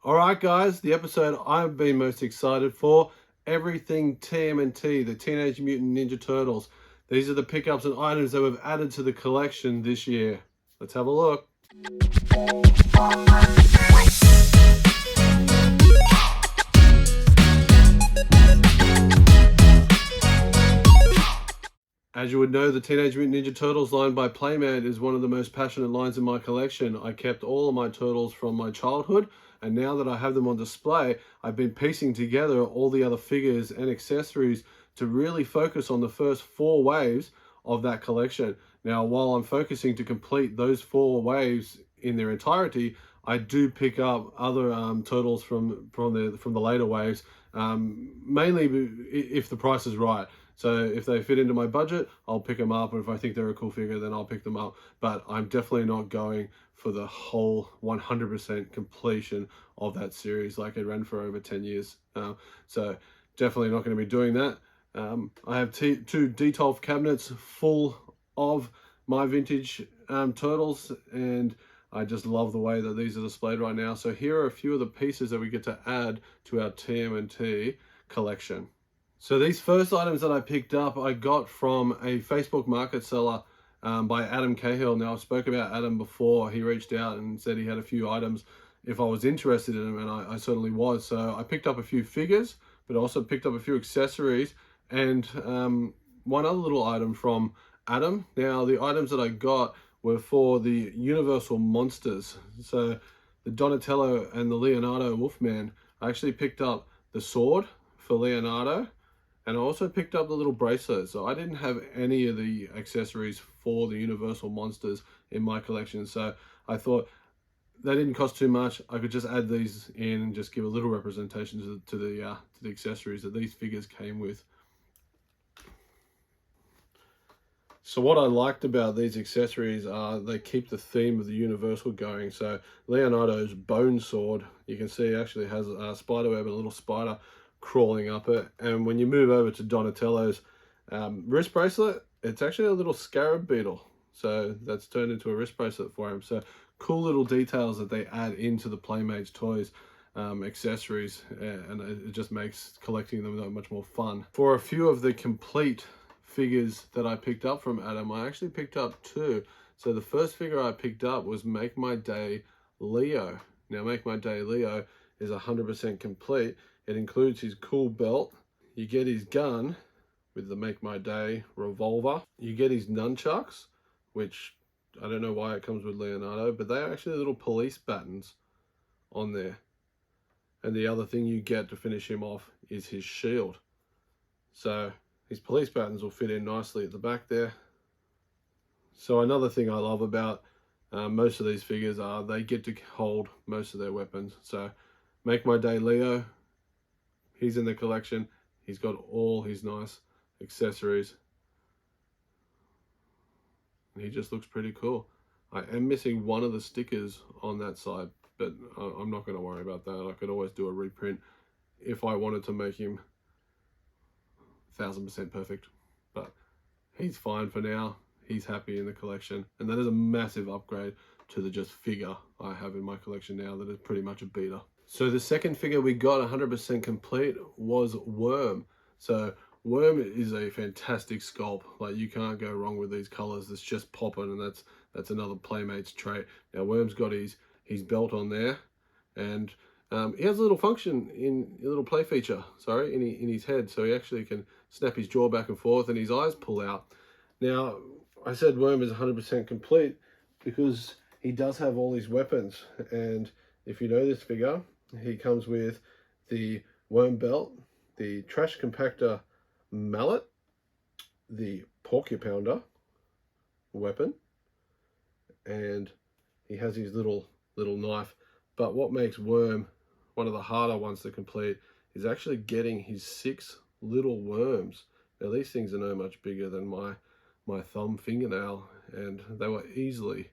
All right, guys, the episode I've been most excited for, everything TMNT, the Teenage Mutant Ninja Turtles. These are the pickups and items that we've added to the collection this year. Let's have a look. As you would know, the Teenage Mutant Ninja Turtles line by Playmate is one of the most passionate lines in my collection. I kept all of my turtles from my childhood, and now that I have them on display, I've been piecing together all the other figures and accessories to really focus on the first 4 waves of that collection. Now, while I'm focusing to complete those 4 waves in their entirety, I do pick up other turtles from the later waves, mainly if the price is right. So if they fit into my budget, I'll pick them up. And if I think they're a cool figure, then I'll pick them up. But I'm definitely not going for the whole 100% completion of that series like it ran for over 10 years. So definitely not going to be doing that. I have 2 Detolf cabinets full of my vintage turtles, and I just love the way that these are displayed right now. So here are a few of the pieces that we get to add to our TMNT collection. So these first items that I picked up, I got from a Facebook market seller by Adam Cahill. Now, I spoke about Adam before. He reached out and said he had a few items if I was interested in them, and I certainly was. So I picked up a few figures, but also picked up a few accessories and one other little item from Adam. Now, the items that I got were for the Universal Monsters. So the Donatello and the Leonardo Wolfman. I actually picked up the sword for Leonardo, and I also picked up the little bracelet. So I didn't have any of the accessories for the Universal Monsters in my collection. So I thought they didn't cost too much. I could just add these in and just give a little representation to the accessories that these figures came with. So what I liked about these accessories are they keep the theme of the Universal going. So Leonardo's bone sword, you can see actually has a spider web and a little spider crawling up it. And when you move over to Donatello's wrist bracelet, it's actually a little scarab beetle. So that's turned into a wrist bracelet for him. So cool little details that they add into the Playmates toys accessories, and it just makes collecting them that much more fun. For a few of the complete figures that I picked up from Adam, I actually picked up 2. So the first figure I picked up was Make My Day Leo. Now, Make My Day Leo is 100% complete. It includes his cool belt. You get his gun with the Make My Day revolver. You get his nunchucks, which I don't know why it comes with Leonardo, but they are actually little police batons on there. And the other thing you get to finish him off is his shield. So his police batons will fit in nicely at the back there. So another thing I love about most of these figures are they get to hold most of their weapons. So Make My Day Leo, he's in the collection. He's got all his nice accessories. And he just looks pretty cool. I am missing one of the stickers on that side, but I'm not going to worry about that. I could always do a reprint if I wanted to make him 1000% perfect, but he's fine for now. He's happy in the collection, and that is a massive upgrade to the just figure I have in my collection now that is pretty much a beater. So the second figure we got 100% complete was Worm. So Worm is a fantastic sculpt. Like, you can't go wrong with these colors. It's just popping, and that's another Playmates trait. Now Worm's got his belt on there, and he has a little function a little play feature, sorry, in his head, so he actually can snap his jaw back and forth and his eyes pull out. Now, I said Worm is 100% complete because he does have all his weapons, and if you know this figure, he comes with the Worm belt, the trash compactor mallet, the porcupounder weapon, and he has his little knife. But what makes Worm one of the harder ones to complete is actually getting his 6 little worms. Now, these things are no much bigger than my thumb fingernail, and they were easily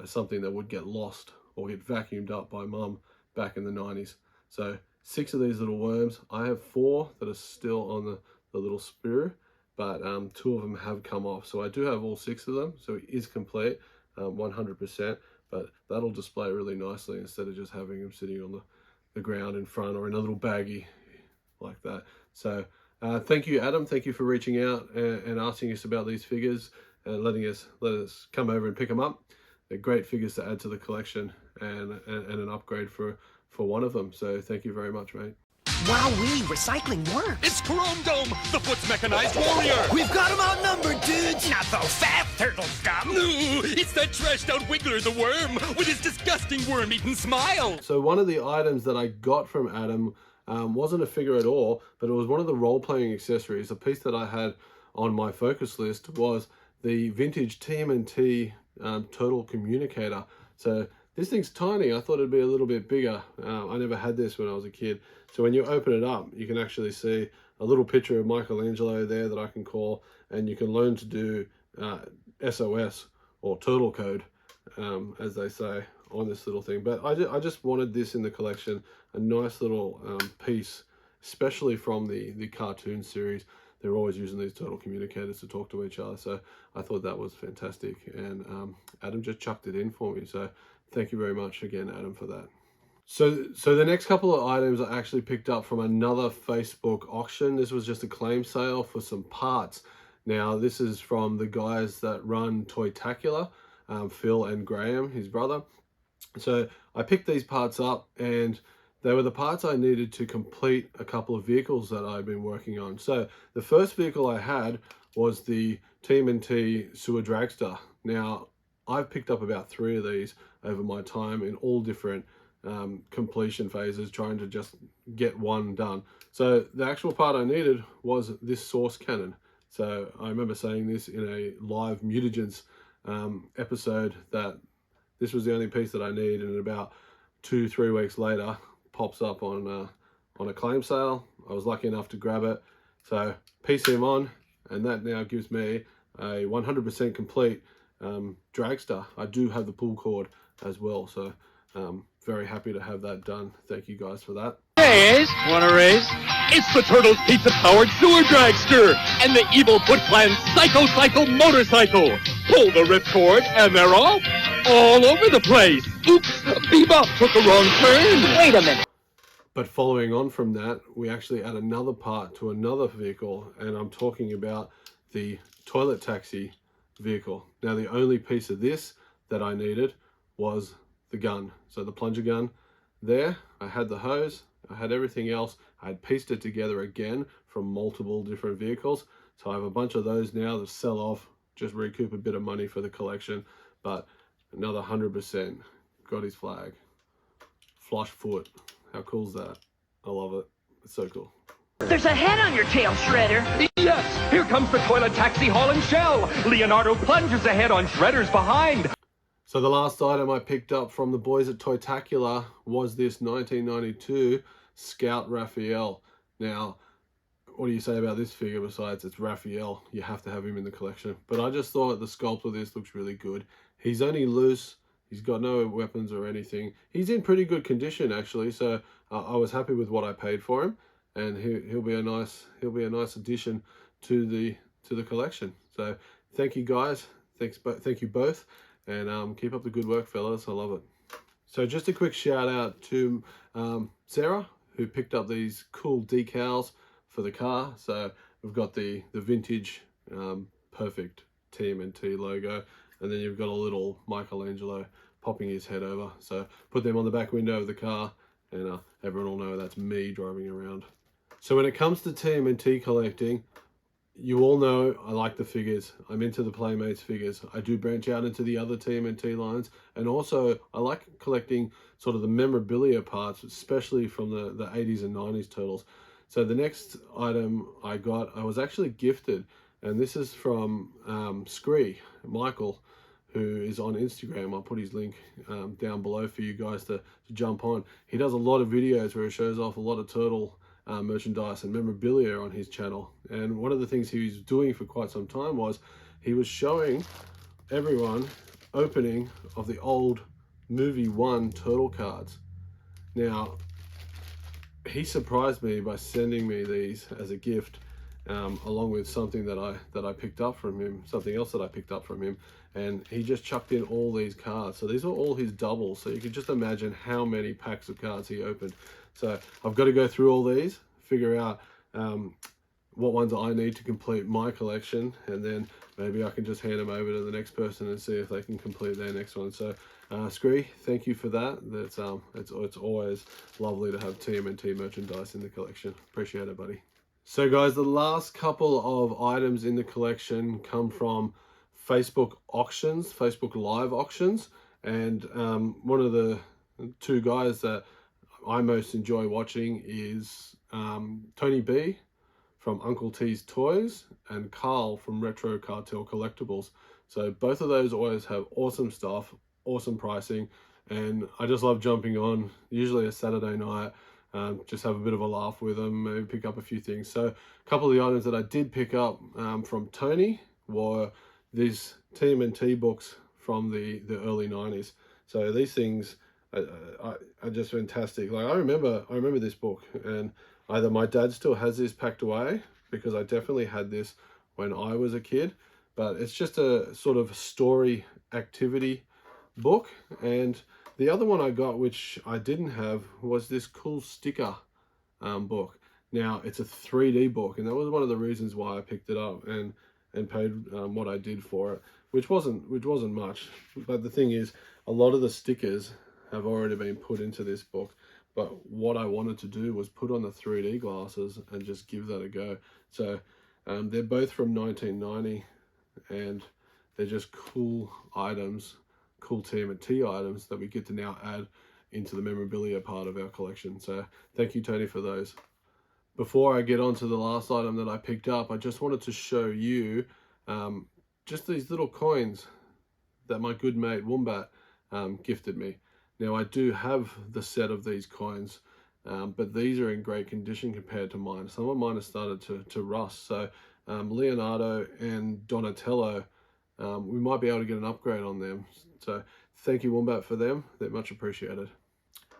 something that would get lost or get vacuumed up by mum back in the 90s. So 6 of these little worms. I have 4 that are still on the little sprue, but 2 of them have come off. So I do have all 6 of them, so it is complete 100%, but that'll display really nicely instead of just having them sitting on the ground in front or in a little baggie like that. So thank you, Adam. Thank you for reaching out and asking us about these figures and let us come over and pick them up. They're great figures to add to the collection and an upgrade for one of them. So thank you very much, mate. Wowee, recycling works. It's Chrome Dome, the Foot's mechanized warrior. We've got him outnumbered, dudes. Not so fast, turtle scum. No, it's that trashed out Wiggler the worm with his disgusting worm-eaten smile. So one of the items that I got from Adam wasn't a figure at all, but it was one of the role-playing accessories. A piece that I had on my focus list was the vintage TMNT turtle communicator. So this thing's tiny. I thought it'd be a little bit bigger. I never had this when I was a kid. So when you open it up, you can actually see a little picture of Michelangelo there that I can call, and you can learn to do SOS or turtle code, as they say, on this little thing. But I just wanted this in the collection, a nice little piece, especially from the cartoon series. They're always using these turtle communicators to talk to each other. So I thought that was fantastic. And Adam just chucked it in for me. So thank you very much again, Adam, for that. So the next couple of items I actually picked up from another Facebook auction. This was just a claim sale for some parts. Now, this is from the guys that run Toytacular, Phil and Graham, his brother. So I picked these parts up, and they were the parts I needed to complete a couple of vehicles that I've been working on. So the first vehicle I had was the TMNT Sewer Dragster. Now, I've picked up about 3 of these over my time in all different completion phases, trying to just get one done. So the actual part I needed was this source cannon. So I remember saying this in a live Mutagens episode, that this was the only piece that I need, and about 2-3 weeks later pops up on a claim sale. I was lucky enough to grab it, so piece him on, and that now gives me a 100% complete dragster. I do have the pull cord as well, so very happy to have that done. Thank you guys for that. Raise? Wanna raise? It's the Turtles pizza-powered sewer dragster and the evil Foot Clan's Psycho motorcycle. Pull the ripcord and they're off all over the place. Oops, Bebop took a wrong turn. Wait a minute. But following on from that, we actually add another part to another vehicle, and I'm talking about the toilet taxi vehicle. Now, the only piece of this that I needed was the gun. So the plunger gun there, I had the hose, I had everything else. I had pieced it together again from multiple different vehicles. So I have a bunch of those now to sell off, just recoup a bit of money for the collection. But another 100% got his flag. Flush foot. How cool is that? I love it. It's so cool. There's a head on your tail, Shredder. Yes, here comes the toilet taxi hauling shell. Leonardo plunges ahead on Shredder's behind. So the last item I picked up from the boys at Toytacular was this 1992 Scout Raphael. Now, what do you say about this figure besides it's Raphael? You have to have him in the collection. But I just thought the sculpt of this looks really good. He's only loose. He's got no weapons or anything. He's in pretty good condition actually. So I was happy with what I paid for him, and he'll be a nice addition to the collection. So thank you guys. Thank you both. And keep up the good work, fellas. I love it. So just a quick shout out to Sarah, who picked up these cool decals for the car. So we've got the vintage perfect TMNT logo, and then you've got a little Michelangelo popping his head over. So put them on the back window of the car, and everyone will know that's me driving around. So when it comes to TMNT collecting, you all know I like the figures. I'm into the Playmates figures. I do branch out into the other TMNT lines, and also I like collecting sort of the memorabilia parts, especially from the 80s and 90s Turtles. So the next item I got, I was actually gifted, and this is from Scree, Michael, who is on Instagram. I'll put his link down below for you guys to jump on. He does a lot of videos where he shows off a lot of turtle merchandise and memorabilia on his channel, and one of the things he was doing for quite some time was he was showing everyone opening of the old movie 1 turtle cards. Now, he surprised me by sending me these as a gift, along with something that I picked up from him, something else that I picked up from him, and he just chucked in all these cards. So these are all his doubles. So you can just imagine how many packs of cards he opened. So I've got to go through all these, figure out what ones I need to complete my collection, and then maybe I can just hand them over to the next person and see if they can complete their next one. So Scree, thank you for that. That's it's always lovely to have TMNT merchandise in the collection. Appreciate it, buddy. So guys, the last couple of items in the collection come from Facebook auctions, Facebook live auctions, and one of the two guys that I most enjoy watching is Tony B from Uncle T's Toys and Carl from Retro Cartel Collectibles. So both of those always have awesome stuff, awesome pricing, and I just love jumping on, usually a Saturday night, just have a bit of a laugh with them, maybe pick up a few things. So a couple of the items that I did pick up from Tony were these TMNT books from the early 90s. So these things are just fantastic. Like I remember this book, and either my dad still has this packed away, because I definitely had this when I was a kid, but it's just a sort of story activity book. And the other one I got, which I didn't have, was this cool sticker book. Now it's a 3D book, and that was one of the reasons why I picked it up and paid what I did for it, which wasn't much. But the thing is, a lot of the stickers have already been put into this book, but what I wanted to do was put on the 3D glasses and just give that a go. So they're both from 1990, and they're just cool items, cool TMNT items that we get to now add into the memorabilia part of our collection. So thank you, Tony, for those. Before I get on to the last item that I picked up, I just wanted to show you just these little coins that my good mate Wombat gifted me. Now I do have the set of these coins, but these are in great condition compared to mine. Some of mine have started to rust. So Leonardo and Donatello, we might be able to get an upgrade on them. So thank you, Wombat, for them. They're much appreciated.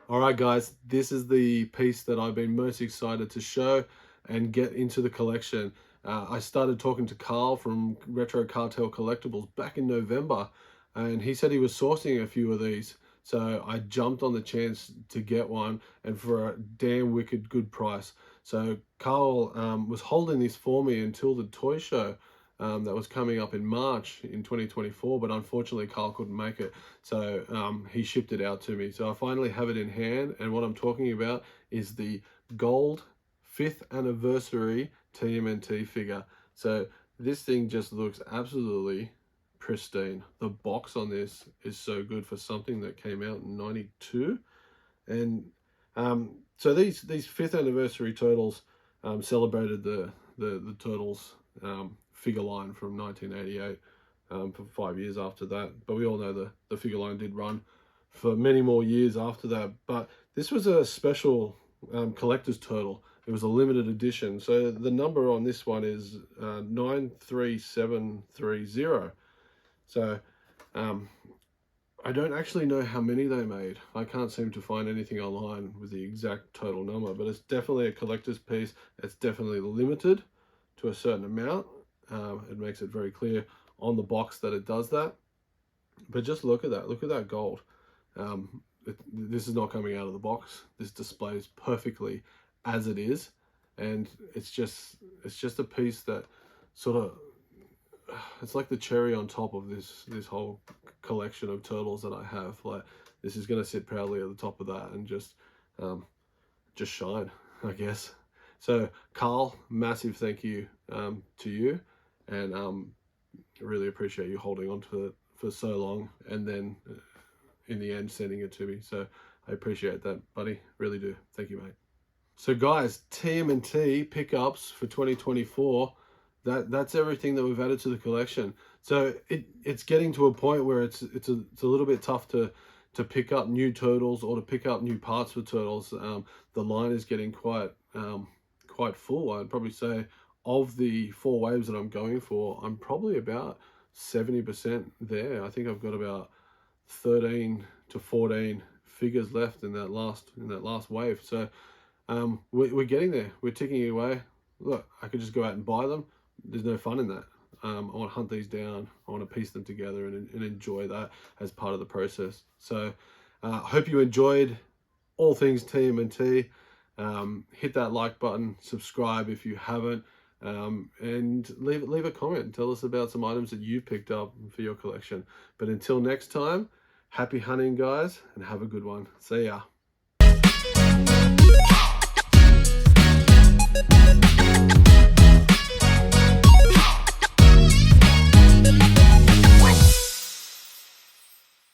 All right, guys, this is the piece that I've been most excited to show and get into the collection. I started talking to Carl from Retro Cartel Collectibles back in November, and he said he was sourcing a few of these. So I jumped on the chance to get one, and for a damn wicked good price. So Carl was holding this for me until the toy show that was coming up in March in 2024, but unfortunately Carl couldn't make it. So he shipped it out to me. So I finally have it in hand, and what I'm talking about is the gold 5th anniversary TMNT figure. So this thing just looks absolutely pristine. The box on this is so good for something that came out in 92. And so these 5th anniversary Turtles celebrated the Turtles figure line from 1988 for 5 years after that. But we all know the figure line did run for many more years after that. But this was a special collector's turtle. It was a limited edition. So the number on this one is 93730. So I don't actually know how many they made. I can't seem to find anything online with the exact total number, but it's definitely a collector's piece. It's definitely limited to a certain amount. It makes it very clear on the box that it does that. But just look at that. Look at that gold. This is not coming out of the box. This displays perfectly as it is, and it's just a piece that sort of, it's like the cherry on top of this whole collection of turtles that I have. Like, this is going to sit proudly at the top of that and just shine, I guess. So Carl, massive thank you to you, and really appreciate you holding on to it for so long, and then in the end sending it to me. So I appreciate that, buddy. Really do. Thank you, mate. So guys, TMNT pickups for 2024. That's everything that we've added to the collection. So it's getting to a point where it's a little bit tough to pick up new turtles or to pick up new parts for turtles. The line is getting quite full. I'd probably say of the 4 waves that I'm going for, I'm probably about 70% there. I think I've got about 13 to 14 figures left in that last wave. So we're getting there. We're ticking away. look, I could just go out and buy them. There's no fun in that. I want to hunt these down. I want to piece them together and enjoy that as part of the process. So I hope you enjoyed all things TMNT. Hit that like button, subscribe if you haven't, and leave a comment and tell us about some items that you picked up for your collection. But until next time, happy hunting, guys, and have a good one. See ya.